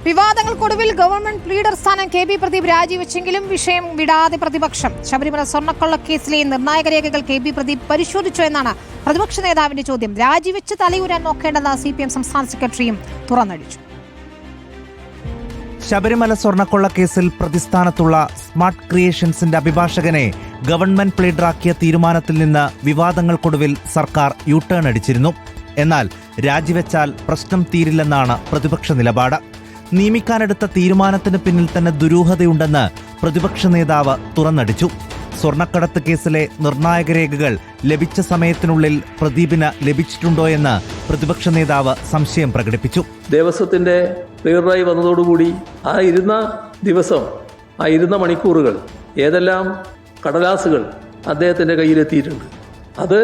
വിവാദങ്ങൾക്കൊടുവിൽ government leader സ്ഥാനം KB. Pradeep രാജിവെച്ചെങ്കിലും വിഷയം വിടാതെ പ്രതിപക്ഷം. ശബരിമല സ്വർണ്ണക്കൊള്ളക്കേസിലെ നിർണായക രേഖകൾ കെ.ബി. പ്രദീപ് പരിശോധിച്ചോ എന്നാണ് പ്രതിപക്ഷ നേതാവിന്റെ ചോദ്യം. രാജിവെച്ച് തലയൂരാൻ നോക്കേണ്ടെന്ന് CPM സംസ്ഥാന സെക്രട്ടറിയും തുറന്നടിച്ചു. ശബരിമല സ്വർണ്ണക്കൊള്ളക്കേസിൽ പ്രതിസ്ഥാനത്തുള്ള സ്മാർട്ട് ക്രിയേഷൻസിന്റെ അഭിഭാഷകനെ ഗവൺമെന്റ് ലീഡറാക്കിയ തീരുമാനത്തിൽ നിന്ന് വിവാദങ്ങൾക്കൊടുവിൽ സർക്കാർ യു-ടേൺ അടിച്ചിരുന്നു. എന്നാൽ രാജിവെച്ചാൽ പ്രശ്നം തീരില്ലെന്നാണ് പ്രതിപക്ഷ നിലപാട്. നിയമിക്കാനെടുത്ത തീരുമാനത്തിന് പിന്നിൽ തന്നെ ദുരൂഹതയുണ്ടെന്ന് പ്രതിപക്ഷ നേതാവ് തുറന്നടിച്ചു. സ്വർണ്ണക്കടത്ത് കേസിലെ നിർണായക രേഖകൾ ലഭിച്ച സമയത്തിനുള്ളിൽ പ്രദീപിന് ലഭിച്ചിട്ടുണ്ടോ എന്ന് പ്രതിപക്ഷ നേതാവ് സംശയം പ്രകടിപ്പിച്ചു. ദേവസ്വത്തിന്റെ ലീഡറായി വന്നതോടുകൂടി ആ ഇരുന്ന ദിവസം, ആ ഇരുന്ന മണിക്കൂറുകൾ ഏതെല്ലാം കടലാസുകൾ അദ്ദേഹത്തിന്റെ കയ്യിലെത്തിയിട്ടുണ്ട്, അത്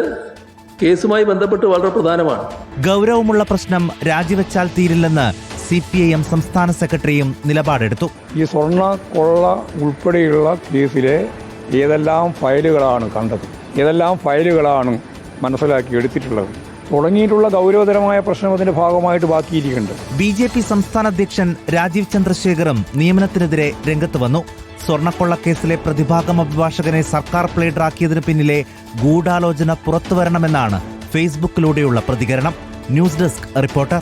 കേസുമായി ബന്ധപ്പെട്ട് വളരെ പ്രധാനമാണ്. ഗൗരവമുള്ള പ്രശ്നം രാജിവെച്ചാൽ തീരില്ലെന്ന് CPIM സംസ്ഥാന സെക്രട്ടറിയും നിലപാടെടുത്തു. ഈ സ്വർണ്ണ കൊള്ള ഉൾപ്പെടെയുള്ള കേസിലെ ഏതെല്ലാം ഫയലുകളാണ് കണ്ടത്, ഏതെല്ലാം ഫയലുകളാണ് മനസ്സിലാക്കി എടുത്തിട്ടുള്ളത് തുടങ്ങിയിട്ടുള്ള ഗൗരവതരമായ പ്രശ്നം അതിന്റെ ഭാഗമായിട്ട് ബാക്കിയിരിക്കുന്നുണ്ട്. BJP സംസ്ഥാന അധ്യക്ഷൻ രാജീവ് ചന്ദ്രശേഖറും നിയമനത്തിനെതിരെ രംഗത്ത് വന്നു. സ്വർണ്ണക്കൊള്ളക്കേസിലെ പ്രതിഭാഗം അഭിഭാഷകനെ സർക്കാർ ലീഡറാക്കിയതിന് പിന്നിലെ ഗൂഢാലോചന പുറത്തുവരണമെന്നാണ് ഫേസ്ബുക്കിലൂടെയുള്ള പ്രതികരണം. News desk reporter.